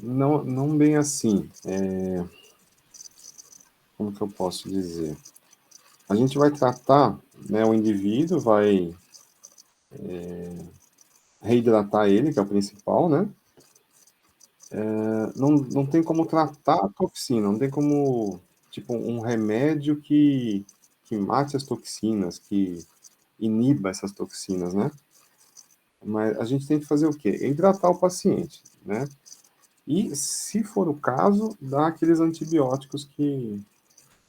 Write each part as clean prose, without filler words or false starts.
não bem assim. Como que eu posso dizer? A gente vai tratar, né, o indivíduo, vai reidratar ele, que é o principal, né? Não tem como tratar a toxina, não tem como, tipo, um remédio que mate as toxinas, que iniba essas toxinas, né? Mas a gente tem que fazer o quê? Hidratar o paciente, né? E, se for o caso, dar aqueles antibióticos que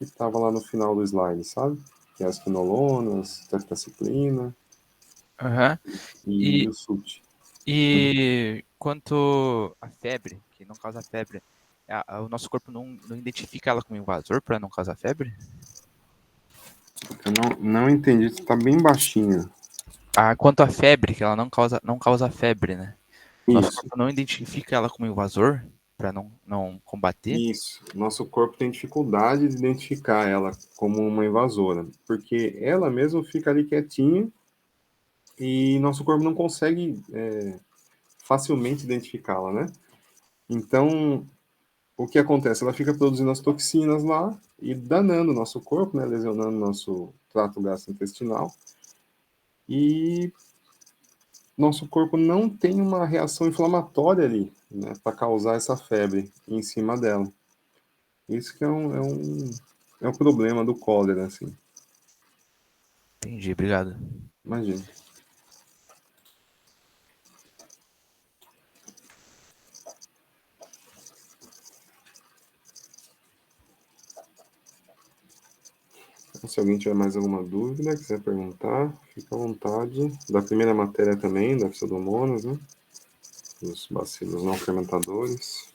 estava lá no final do slide, sabe? Que é as quinolonas, tetraciclina Aham. e E, o SUT. e quanto à febre, que não causa febre, o nosso corpo não identifica ela como invasor para não causar febre? Eu não entendi, está bem baixinho. Quanto à febre, que ela não causa febre, né? Nosso Isso, corpo não identifica ela como invasor para não combater. isso. Nosso corpo tem dificuldade de identificar ela como uma invasora, porque ela mesma fica ali quietinha e nosso corpo não consegue facilmente identificá-la, né? Então, o que acontece? Ela fica produzindo as toxinas lá e danando o nosso corpo, né? Lesionando o nosso trato gastrointestinal. E nosso corpo não tem uma reação inflamatória ali, né, para causar essa febre em cima dela. Isso que é um problema do cólera, assim. Entendi, obrigado. Imagina. Então, se alguém tiver mais alguma dúvida, quiser perguntar, fica à vontade. Da primeira matéria também, da Pseudomonas, né? Os bacilos não fermentadores.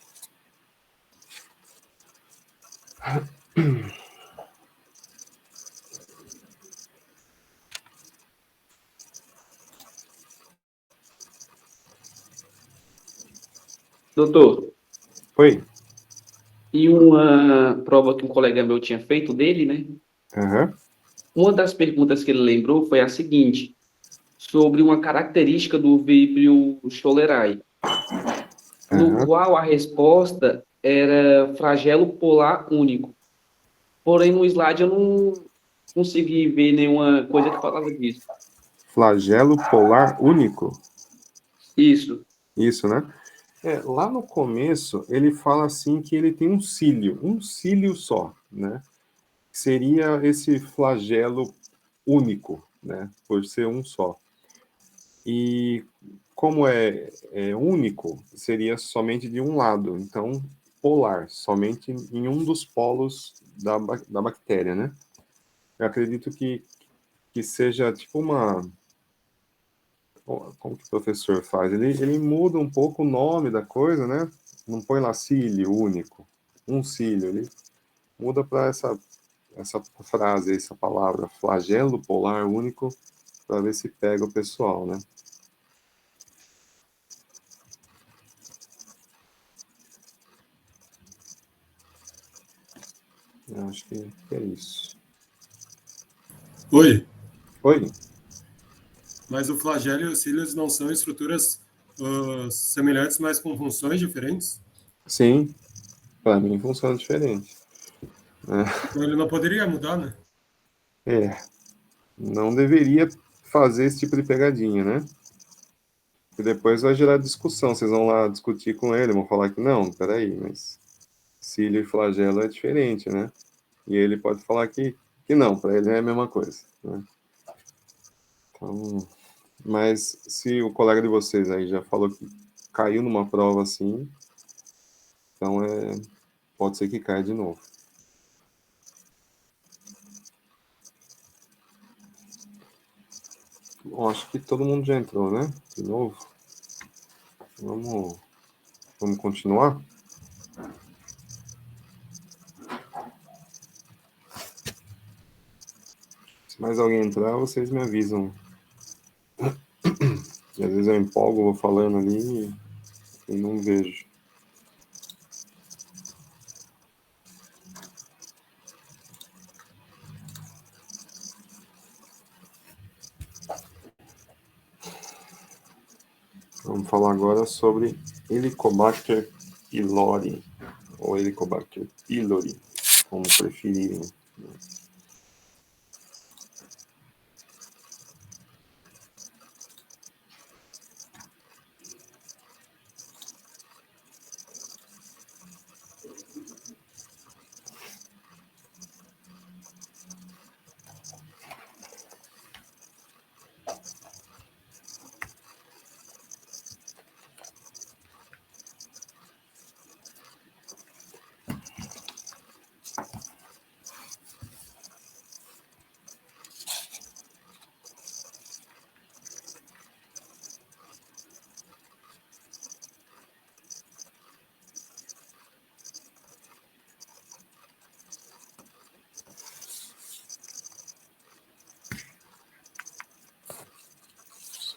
Doutor, Oi. e uma prova que um colega meu tinha feito dele, né? Aham. Uma das perguntas que ele lembrou foi a seguinte, sobre uma característica do Vibrio cholerae, no Aham. qual a resposta era flagelo polar único. Porém, no slide eu não consegui ver nenhuma coisa que falava disso. Flagelo polar único. Isso. Isso, né? Lá no começo, ele fala assim que ele tem um cílio só, né? Seria esse flagelo único, né? Por ser um só. E como é único, seria somente de um lado, então polar, somente em um dos polos da bactéria, né? Eu acredito que seja tipo uma. Como que o professor faz? Ele muda um pouco o nome da coisa, né? Não põe lá cílio único, um cílio, ele muda para essa frase, essa palavra, flagelo polar único, para ver se pega o pessoal, né? Eu acho que é isso. Oi, Oi? mas o flagelo e os cílios não são estruturas semelhantes, mas com funções diferentes? Sim, para mim funciona diferente. Então ele não poderia mudar, né? É, não deveria fazer esse tipo de pegadinha, né? E depois vai gerar discussão. Vocês vão lá discutir com ele, vão falar que não, peraí, mas cílio e flagelo é diferente, né? E ele pode falar que não, para ele é a mesma coisa, né? Então, mas se o colega de vocês aí já falou que caiu numa prova assim, então pode ser que caia de novo. Bom, acho que todo mundo já entrou, né? De novo. Vamos continuar? Se mais alguém entrar, vocês me avisam. E às vezes eu empolgo, vou falando ali e não vejo. Vamos falar agora sobre Helicobacter pylori, ou Helicobacter pylori, como preferirem.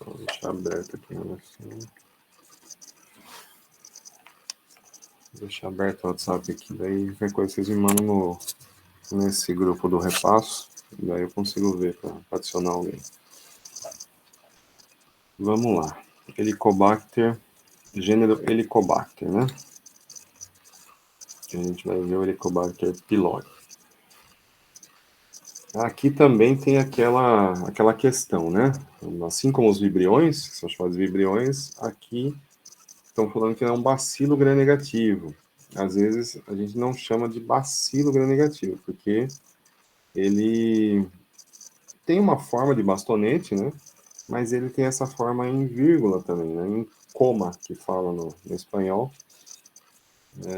Só deixar aberto aqui na versão. Deixar aberto o WhatsApp aqui, daí qualquer coisa vocês me mandam nesse grupo do repasso, daí eu consigo ver para adicionar alguém. Vamos lá. Helicobacter, gênero Helicobacter, né? A gente vai ver o Helicobacter pylori. Aqui também tem aquela questão, né? Assim como os vibriões, são chamados vibriões, aqui estão falando que é um bacilo gram-negativo. Às vezes a gente não chama de bacilo gram-negativo, porque ele tem uma forma de bastonete, né? Mas ele tem essa forma em vírgula também, né? Em coma, que fala no espanhol.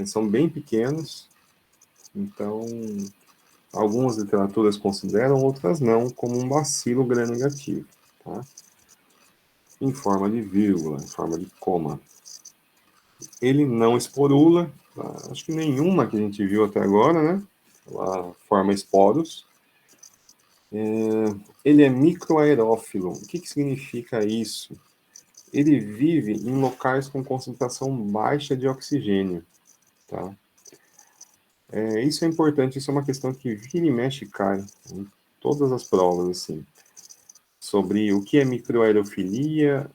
São bem pequenos, então algumas literaturas consideram, outras não, como um bacilo gram-negativo, tá? Em forma de vírgula, em forma de coma. Ele não esporula, tá? Acho que nenhuma que a gente viu até agora, né? Ela forma esporos. Ele é microaerófilo. O que significa isso? Ele vive em locais com concentração baixa de oxigênio, tá? Isso é importante, isso é uma questão que vira e mexe cai em todas as provas, assim, sobre o que é microaerofilia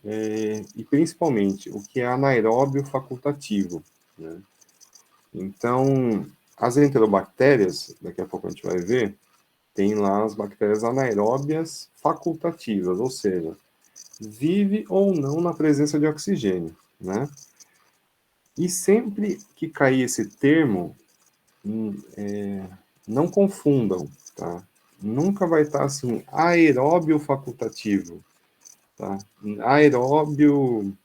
e principalmente o que é anaeróbio facultativo, né? Então, as enterobactérias, daqui a pouco a gente vai ver, tem lá as bactérias anaeróbias facultativas, ou seja, vive ou não na presença de oxigênio, né? E sempre que cair esse termo, não confundam, tá? Nunca vai estar assim, aeróbio facultativo, tá? Aeróbio,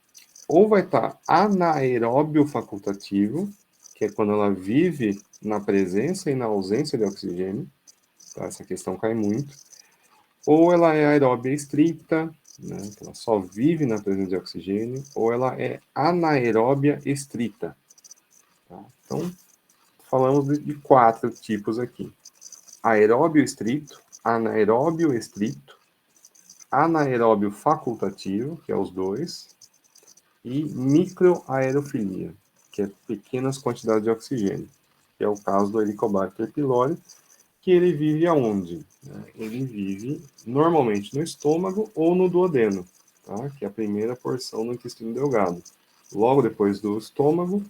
ou vai estar anaeróbio facultativo, que é quando ela vive na presença e na ausência de oxigênio, tá? Essa questão cai muito. Ou ela é aeróbia estrita, né? Ela só vive na presença de oxigênio, ou ela é anaeróbia estrita, tá? Então, falamos de 4 tipos aqui: aeróbio estrito, anaeróbio estrito, anaeróbio facultativo, que é os dois, e microaerofilia, que é pequenas quantidades de oxigênio, que é o caso do Helicobacter pylori, que ele vive aonde? Ele vive normalmente no estômago ou no duodeno, tá? Que é a primeira porção do intestino delgado. Logo depois do estômago,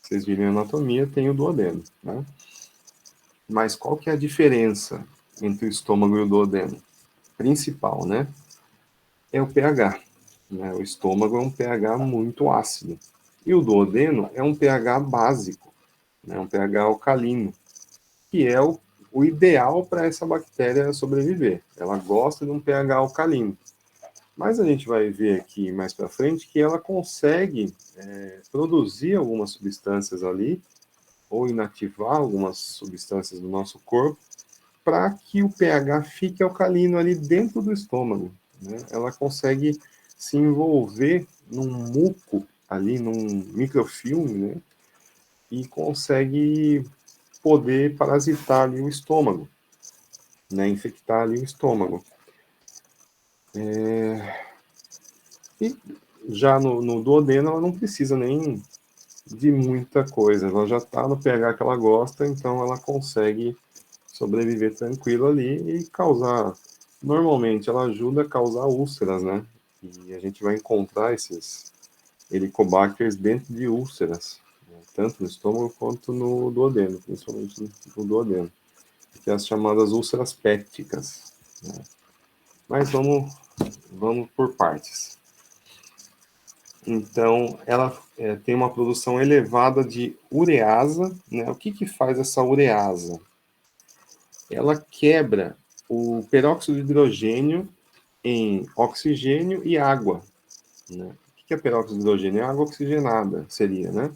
vocês viram a anatomia, tem o duodeno, né? Mas qual que é a diferença entre o estômago e o duodeno? Principal, né? É o pH, né? O estômago é um pH muito ácido. E o duodeno é um pH básico, né? Um pH alcalino, que é o ideal para essa bactéria sobreviver. Ela gosta de um pH alcalino. Mas a gente vai ver aqui mais para frente que ela consegue produzir algumas substâncias ali, ou inativar algumas substâncias do nosso corpo, para que o pH fique alcalino ali dentro do estômago, né? Ela consegue se envolver num muco ali, num microfilme, né? E consegue poder parasitar ali o estômago, né? Infectar ali o estômago. E já no duodeno ela não precisa nem de muita coisa, ela já está no pH que ela gosta, então ela consegue sobreviver tranquilo ali e causar, normalmente ela ajuda a causar úlceras, né? E a gente vai encontrar esses helicobacters dentro de úlceras, né? tanto no estômago quanto no duodeno, principalmente no duodeno, que é as chamadas úlceras pépticas, né? Mas vamos por partes. Então, ela tem uma produção elevada de ureasa, né? O que faz essa ureasa? Ela quebra o peróxido de hidrogênio em oxigênio e água, né? O que é peróxido de hidrogênio? É água oxigenada, seria, né?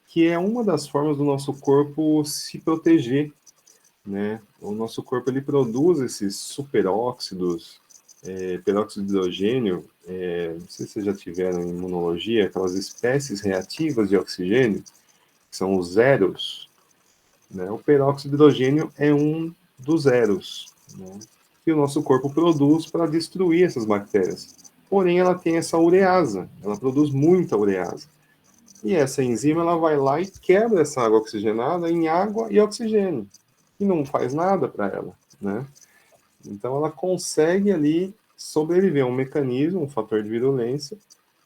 Que é uma das formas do nosso corpo se proteger, né? O nosso corpo ele produz esses superóxidos, peróxido de hidrogênio, não sei se vocês já tiveram em imunologia, aquelas espécies reativas de oxigênio, que são os zeros, né? O peróxido de hidrogênio é um dos zeros, né? Que o nosso corpo produz para destruir essas bactérias. Porém, ela tem essa urease, ela produz muita urease. E essa enzima ela vai lá e quebra essa água oxigenada em água e oxigênio. E não faz nada para ela, né? Então ela consegue ali sobreviver a um mecanismo, um fator de virulência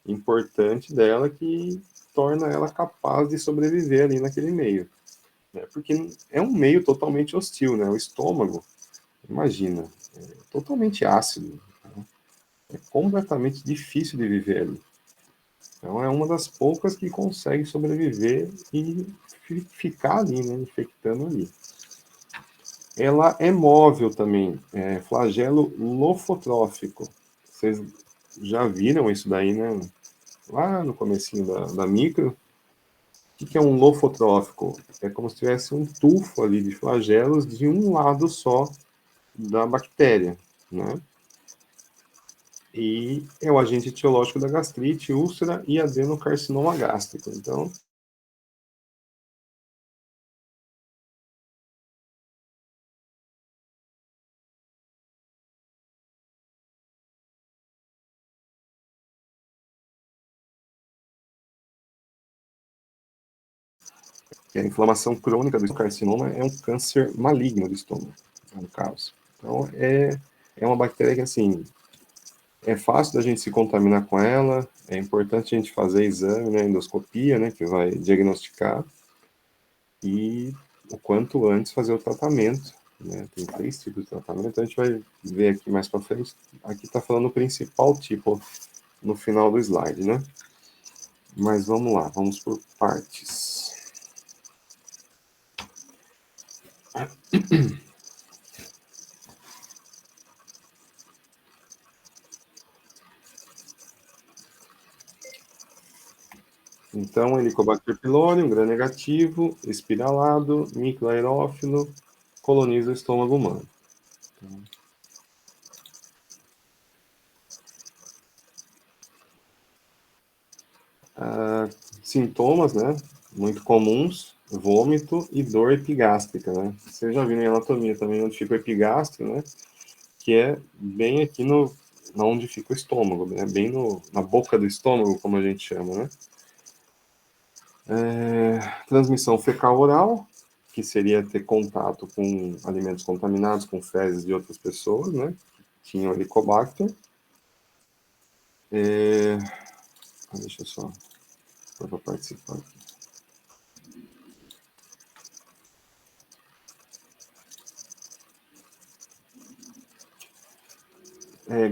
importante dela que torna ela capaz de sobreviver ali naquele meio, né? Porque é um meio totalmente hostil, né? O estômago, imagina, é totalmente ácido, né? É completamente difícil de viver ali. Então é uma das poucas que consegue sobreviver e ficar ali, né? Infectando ali. Ela é móvel também, flagelo lofotrófico. Vocês já viram isso daí, né? Lá no comecinho da micro. O que é um lofotrófico? É como se tivesse um tufo ali de flagelos de um lado só da bactéria, né? E é o agente etiológico da gastrite, úlcera e adenocarcinoma gástrico. Então, a inflamação crônica do carcinoma é um câncer maligno do estômago, no caso. Então, é uma bactéria que, assim, é fácil da gente se contaminar com ela, é importante a gente fazer exame, né, endoscopia, né, que vai diagnosticar, e o quanto antes fazer o tratamento, né, tem 3 tipos de tratamento, a gente vai ver aqui mais para frente, aqui está falando o principal tipo no final do slide, né, mas vamos lá, vamos por partes. Então, Helicobacter pylori, um gram-negativo, espiralado, microaerófilo, coloniza o estômago humano. Sintomas, né, muito comuns, vômito e dor epigástrica, né. Vocês já viram em anatomia também onde fica o epigastro, né, que é bem aqui onde fica o estômago, né, bem na boca do estômago, como a gente chama, né. Transmissão fecal-oral, que seria ter contato com alimentos contaminados, com fezes de outras pessoas, né, que tinham Helicobacter. Deixa eu só para participar aqui.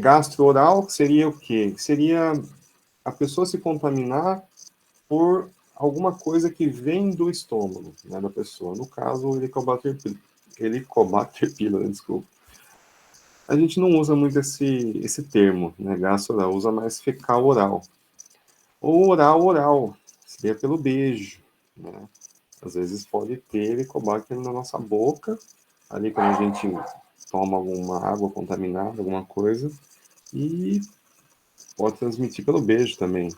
Gastro-oral seria o quê? Seria a pessoa se contaminar por alguma coisa que vem do estômago, né, da pessoa. No caso, o Helicobacter pylori, desculpa. A gente não usa muito esse termo, né, gastro-oral, usa mais fecal-oral. Ou oral, seria pelo beijo, né? Às vezes pode ter Helicobacter na nossa boca, ali quando a gente toma alguma água contaminada, alguma coisa, e pode transmitir pelo beijo também,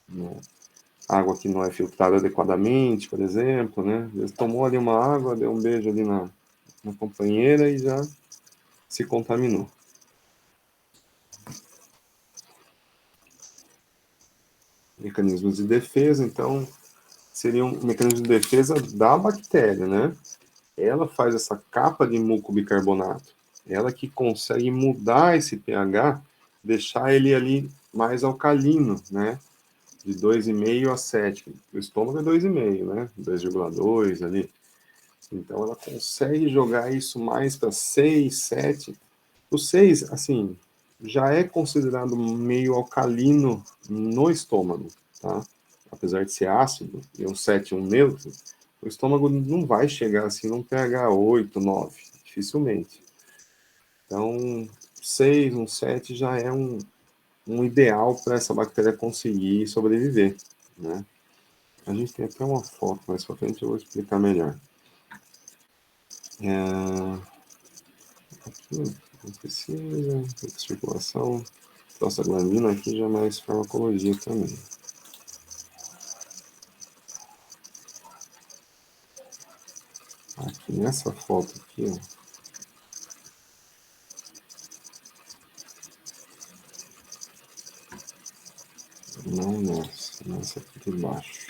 né? Água que não é filtrada adequadamente, por exemplo, né? Às vezes tomou ali uma água, deu um beijo ali na companheira e já se contaminou. Mecanismos de defesa, então, seria um mecanismo de defesa da bactéria, né? Ela faz essa capa de mucobicarbonato, ela que consegue mudar esse pH, deixar ele ali mais alcalino, né? de 2,5 a 7. O estômago é 2,5, né? 2,2 ali. Então, ela consegue jogar isso mais para 6, 7. O 6, assim, já é considerado meio alcalino no estômago, tá? Apesar de ser ácido, e um 7 um neutro, o estômago não vai chegar assim num pH 8, 9, dificilmente. Então, 6, um 7 já é um ideal para essa bactéria conseguir sobreviver, né? A gente tem até uma foto, mais pra frente eu vou explicar melhor. Aqui, não precisa, circulação, prostaglandina, aqui já é mais farmacologia também. Aqui nessa foto aqui, ó, não nessa aqui de baixo.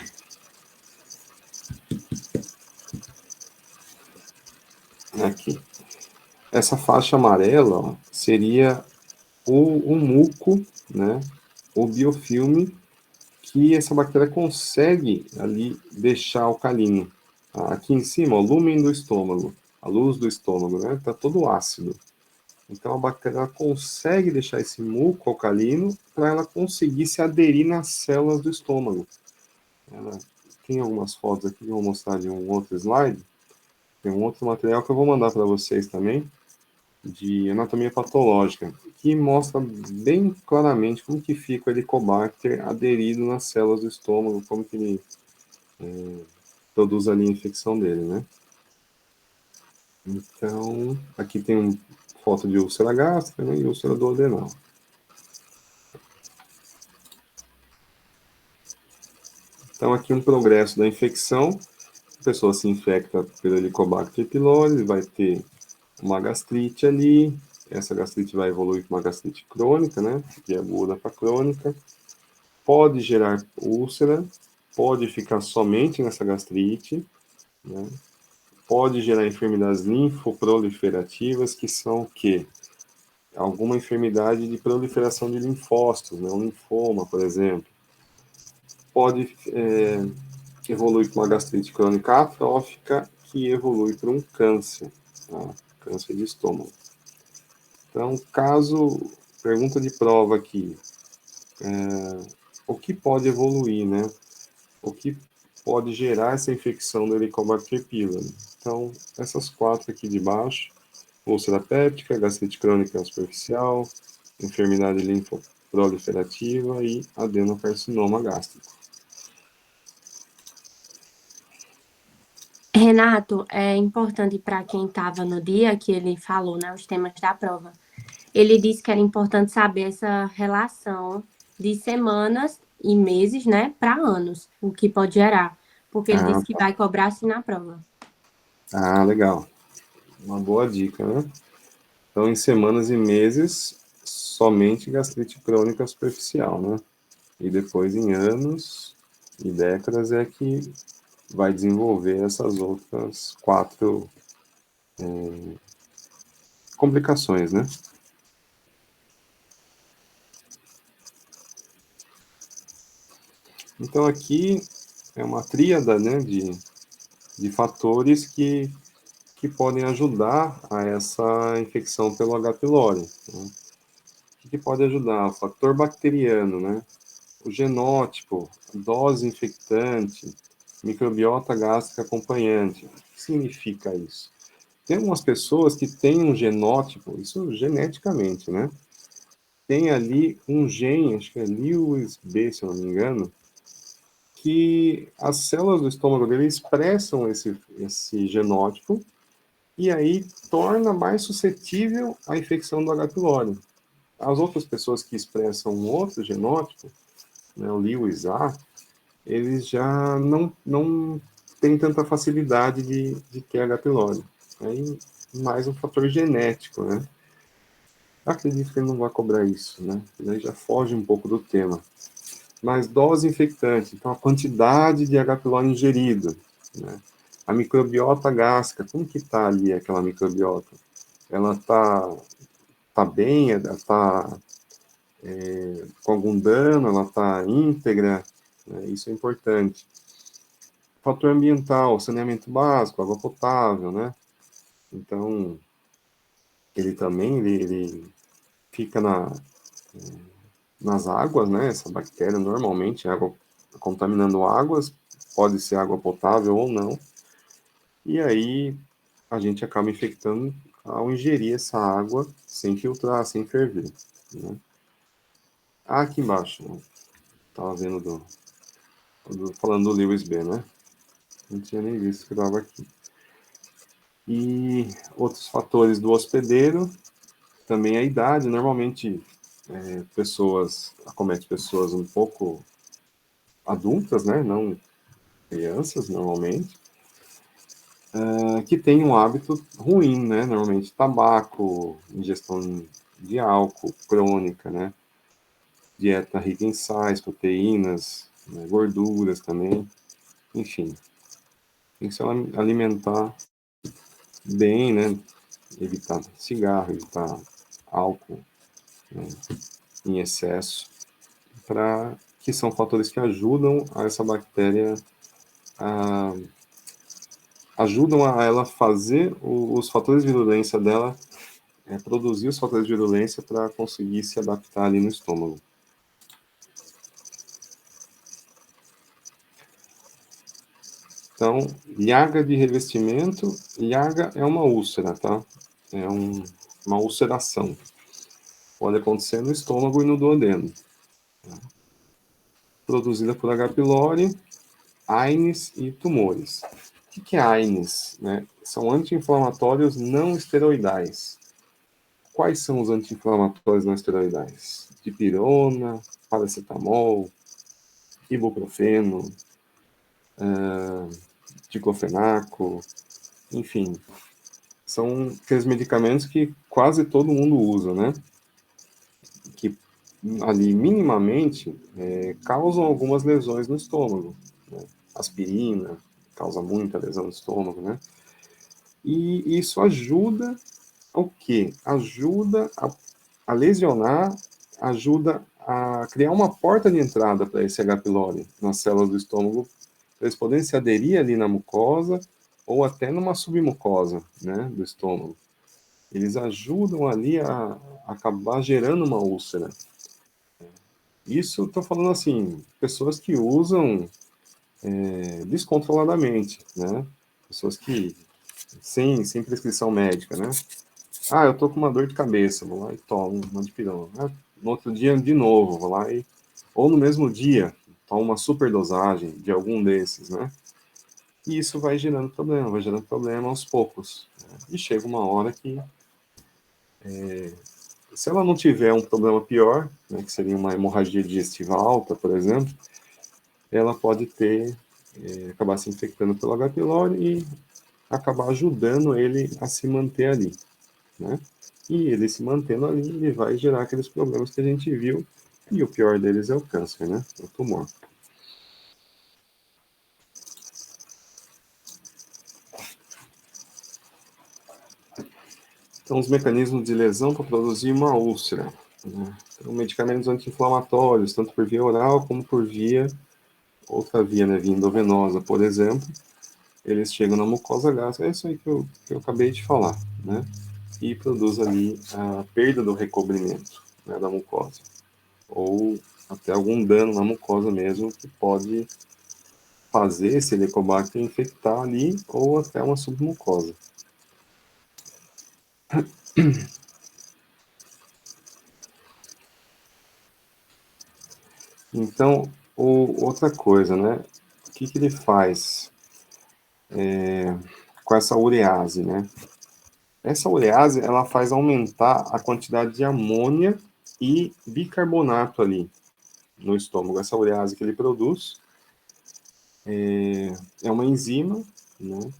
Aqui. Essa faixa amarela, ó, seria o muco, né, o biofilme que essa bactéria consegue ali deixar alcalino. Aqui em cima, o lúmen do estômago, a luz do estômago, né, tá todo ácido. Então a bactéria ela consegue deixar esse muco alcalino para ela conseguir se aderir nas células do estômago. Ela tem algumas fotos aqui que eu vou mostrar de um outro slide. Tem um outro material que eu vou mandar para vocês também, de anatomia patológica, que mostra bem claramente como que fica o Helicobacter aderido nas células do estômago, como que ele produz ali a infecção dele, né? Então, aqui tem uma foto de úlcera gástrica, né, e úlcera duodenal. Então, aqui um progresso da infecção. A pessoa se infecta pelo Helicobacter pylori, vai ter uma gastrite ali. Essa gastrite vai evoluir para uma gastrite crônica, né? De aguda para crônica. Pode gerar úlcera, pode ficar somente nessa gastrite, né? Pode gerar enfermidades linfoproliferativas, que são o quê? Alguma enfermidade de proliferação de linfócitos, né? Um linfoma, por exemplo. Pode evolui para uma gastrite crônica atrófica, que evolui para um câncer, tá? Câncer de estômago. Então, pergunta de prova aqui, o que pode evoluir, né? O que pode gerar essa infecção do Helicobacter pylori? Então, essas 4 aqui de baixo, úlcera péptica, gastrite crônica superficial, enfermidade linfoproliferativa e adenocarcinoma gástrico. Renato, é importante para quem estava no dia que ele falou, né, os temas da prova. Ele disse que era importante saber essa relação de semanas e meses, né, para anos, o que pode gerar, porque ele disse que vai cobrar assim na prova. Legal. Uma boa dica, né? Então, em semanas e meses, somente gastrite crônica superficial, né? E depois, em anos e décadas, é que vai desenvolver essas outras 4 complicações, né? Então, aqui é uma tríada, né, de fatores que podem ajudar a essa infecção pelo H. pylori, né? O que pode ajudar? O fator bacteriano, né? O genótipo, dose infectante, microbiota gástrica acompanhante. O que significa isso? Tem algumas pessoas que têm um genótipo, isso geneticamente, né? Tem ali um gene, acho que é Lewis B, se eu não me engano, que as células do estômago dele expressam esse genótipo e aí torna mais suscetível à infecção do H. pylori. As outras pessoas que expressam um outro genótipo, né, o Lewis A, eles já não têm tanta facilidade de ter H. pylori. Aí, mais um fator genético, né? Acredito que ele não vai cobrar isso, né? Ele já foge um pouco do tema. Mas dose infectante, então a quantidade de H. pylori ingerido, né? A microbiota gástrica, como que está ali aquela microbiota? Ela tá bem, ela está com algum dano, ela está íntegra, né? Isso é importante. Fator ambiental, saneamento básico, água potável, né? Então, ele também ele fica nas águas, né? Essa bactéria normalmente, água contaminando águas, pode ser água potável ou não. E aí a gente acaba infectando ao ingerir essa água sem filtrar, sem ferver, né? Aqui embaixo, né? Tava vendo falando do Lewis B, né? Não tinha nem visto que estava aqui. E outros fatores do hospedeiro, também a idade. Normalmente, acomete pessoas um pouco adultas, né? Não crianças, normalmente, que tem um hábito ruim, né? Normalmente, tabaco, ingestão de álcool crônica, né? Dieta rica em sais, proteínas, né? Gorduras também. Enfim, tem que se alimentar bem, né? Evitar cigarro, evitar álcool, né, em excesso, que são fatores que ajudam a essa bactéria, ajudam a ela fazer os fatores de virulência dela, produzir os fatores de virulência para conseguir se adaptar ali no estômago. Então, llaga de revestimento, llaga é uma úlcera, tá? É uma ulceração. Pode acontecer no estômago e no duodeno. Produzida por H. pylori, AINES e tumores. O que é AINES? Né? São anti-inflamatórios não esteroidais. Quais são os anti-inflamatórios não esteroidais? Dipirona, paracetamol, ibuprofeno, diclofenaco, enfim. São aqueles medicamentos que quase todo mundo usa, né? Que ali minimamente causam algumas lesões no estômago, né? Aspirina causa muita lesão no estômago, né? E isso ajuda o quê? Ajuda a lesionar, ajuda a criar uma porta de entrada para esse H. pylori nas células do estômago, para eles poderem se aderir ali na mucosa ou até numa submucosa, né, do estômago. Eles ajudam ali a acabar gerando uma úlcera. Isso estou falando assim, pessoas que usam descontroladamente, né? Pessoas que sem prescrição médica, né? Ah, eu tô com uma dor de cabeça, vou lá e tomo uma dipirona. Ah, no outro dia, de novo, vou lá e... Ou no mesmo dia, tomo uma superdosagem de algum desses, né? E isso vai gerando problema aos poucos, né? E chega uma hora que, se ela não tiver um problema pior, né, que seria uma hemorragia digestiva alta, por exemplo, ela pode acabar se infectando pelo H. pylori e acabar ajudando ele a se manter ali, né? E ele se mantendo ali, ele vai gerar aqueles problemas que a gente viu, e o pior deles é o câncer, né? O tumor. Então, os mecanismos de lesão para produzir uma úlcera, né? Então, medicamentos anti-inflamatórios, tanto por via oral como por outra via, né, via endovenosa, por exemplo, eles chegam na mucosa gástrica, é isso aí que eu acabei de falar, né? E produz ali a perda do recobrimento, né, da mucosa, ou até algum dano na mucosa mesmo, que pode fazer esse Helicobacter infectar ali, ou até uma submucosa. Então, outra coisa, né? O que ele faz com essa urease, né? Essa urease, ela faz aumentar a quantidade de amônia e bicarbonato ali no estômago. Essa urease que ele produz é uma enzima, né?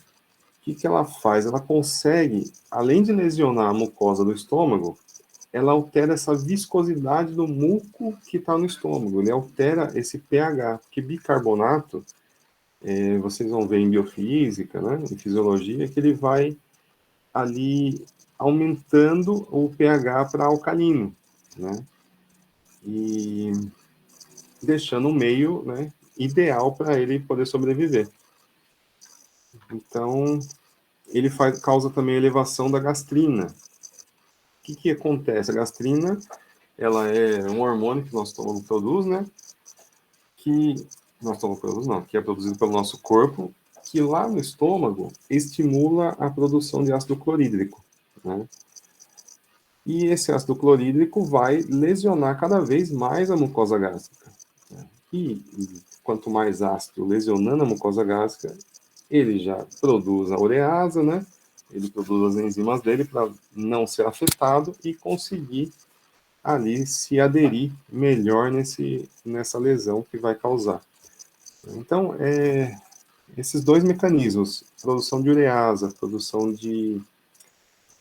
O que ela faz? Ela consegue, além de lesionar a mucosa do estômago, ela altera essa viscosidade do muco que está no estômago. Ele altera esse pH, porque bicarbonato, vocês vão ver em biofísica, né, em fisiologia, que ele vai ali aumentando o pH para alcalino, né, e deixando o meio, né, ideal para ele poder sobreviver. Então, ele causa também elevação da gastrina. O que acontece? A gastrina, ela é um hormônio que nosso estômago produz, né? Que é produzido pelo nosso corpo, que lá no estômago estimula a produção de ácido clorídrico, né? E esse ácido clorídrico vai lesionar cada vez mais a mucosa gástrica, né? E quanto mais ácido lesionando a mucosa gástrica, ele já produz a urease, né? Ele produz as enzimas dele para não ser afetado e conseguir ali se aderir melhor nessa lesão que vai causar. Então, esses dois mecanismos, produção de urease, produção de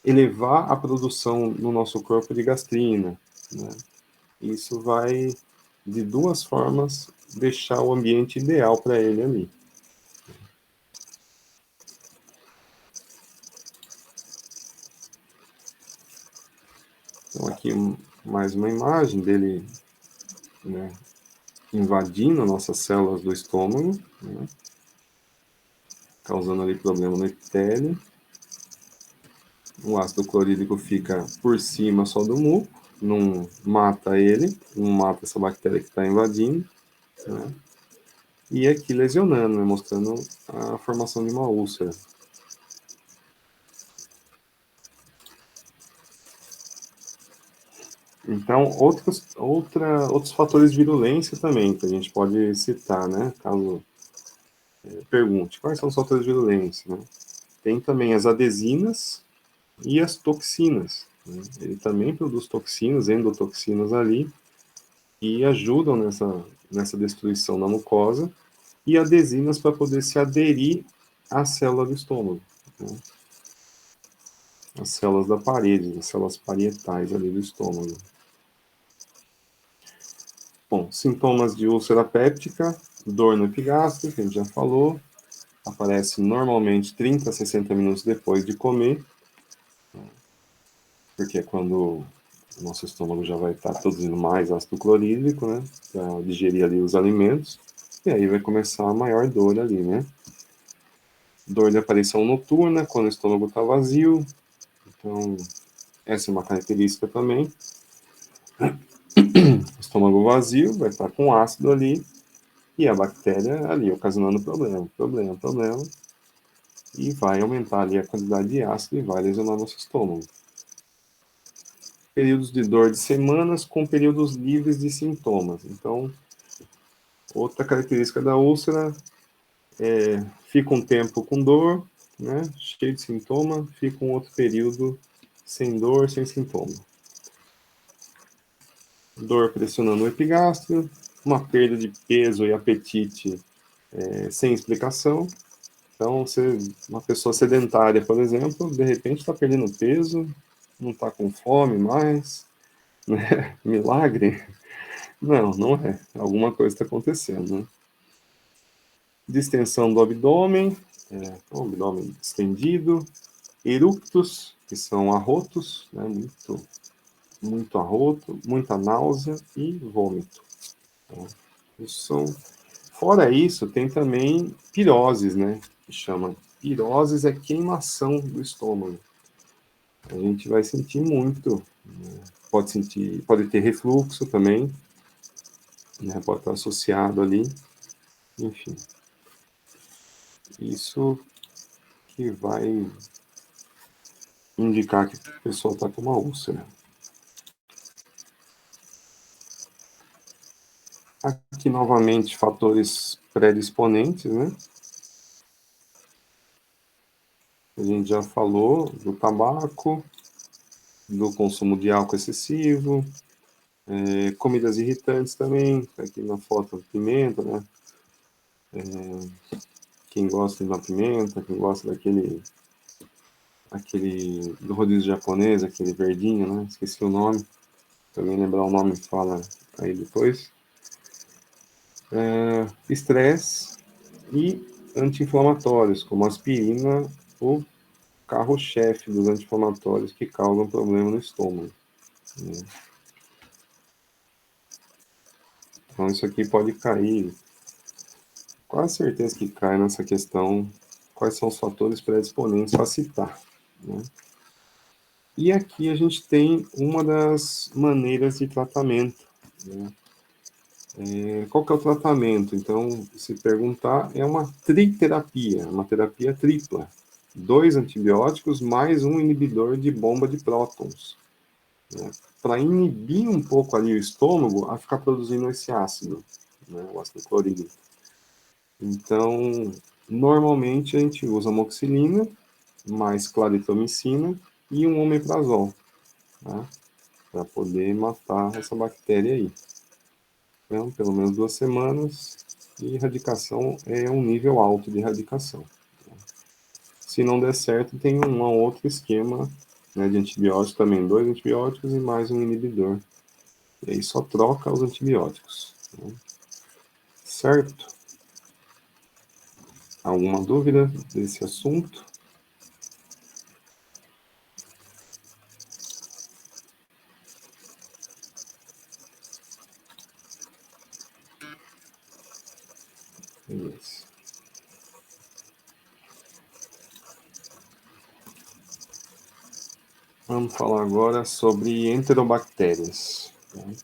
elevar a produção no nosso corpo de gastrina, né? Isso vai, de duas formas, deixar o ambiente ideal para ele ali. Então, aqui mais uma imagem dele, né, invadindo nossas células do estômago, né, causando ali problema no epitélio. O ácido clorídrico fica por cima só do muco, não mata ele, não mata essa bactéria que está invadindo, né? E aqui lesionando, né, mostrando a formação de uma úlcera. Então, outros fatores de virulência também, que a gente pode citar, né, caso pergunte, quais são os fatores de virulência, né? Tem também as adesinas e as toxinas, né? Ele também produz toxinas, endotoxinas ali, e ajudam nessa destruição da mucosa, e adesinas para poder se aderir à célula do estômago, né? As células da parede, as células parietais ali do estômago. Bom, sintomas de úlcera péptica, dor no epigastro, que a gente já falou, aparece normalmente 30 a 60 minutos depois de comer, porque é quando o nosso estômago já vai estar produzindo mais ácido clorídrico, né, para digerir ali os alimentos, e aí vai começar a maior dor ali, né. Dor de aparição noturna, quando o estômago está vazio, então essa é uma característica também. Estômago vazio, vai estar com ácido ali, e a bactéria ali ocasionando problema, e vai aumentar ali a quantidade de ácido e vai lesionar nosso estômago. Períodos de dor de semanas com períodos livres de sintomas. Então, outra característica da úlcera é fica um tempo com dor, né, cheio de sintoma, fica um outro período sem dor, sem sintoma. Dor pressionando o epigastro, uma perda de peso e apetite sem explicação. Então, uma pessoa sedentária, por exemplo, de repente está perdendo peso, não está com fome mais, né? Milagre? Não, não é. Alguma coisa está acontecendo, né? Distensão do abdômen, o abdômen distendido, eructos, que são arrotos, né? Muito arroto, muita náusea e vômito. Então, fora isso, tem também piroses, né? Que chama piroses é queimação do estômago. A gente vai sentir muito, né? Pode ter refluxo também, né? Pode estar associado ali, enfim. Isso que vai indicar que a pessoa está com uma úlcera. Aqui, novamente, fatores predisponentes, né? A gente já falou do tabaco, do consumo de álcool excessivo, comidas irritantes também, aqui na foto, pimenta, né? Quem gosta de uma pimenta, quem gosta aquele do rodízio japonês, aquele verdinho, né? Esqueci o nome. Também lembrar o nome, fala aí depois. Estresse e anti-inflamatórios, como aspirina, o carro-chefe dos anti-inflamatórios que causam problema no estômago, né? Então, isso aqui pode cair quase certeza que cai nessa questão, quais são os fatores predisponentes a citar, né? E aqui a gente tem uma das maneiras de tratamento, né? Qual que é o tratamento? Então, se perguntar, é uma triterapia, uma terapia tripla. 2 antibióticos mais um inibidor de bomba de prótons, né? Para inibir um pouco ali o estômago a ficar produzindo esse ácido, né? O ácido clorídrico. Então, normalmente a gente usa amoxicilina, mais claritromicina e um omeprazol, tá? Para poder matar essa bactéria aí. Então, pelo menos 2 semanas, e erradicação é um nível alto de erradicação. Se não der certo, tem um outro esquema, né, de antibiótico também, 2 antibióticos e mais um inibidor. E aí só troca os antibióticos, né? Certo? Alguma dúvida desse assunto? Beleza. Vamos falar agora sobre enterobactérias, né?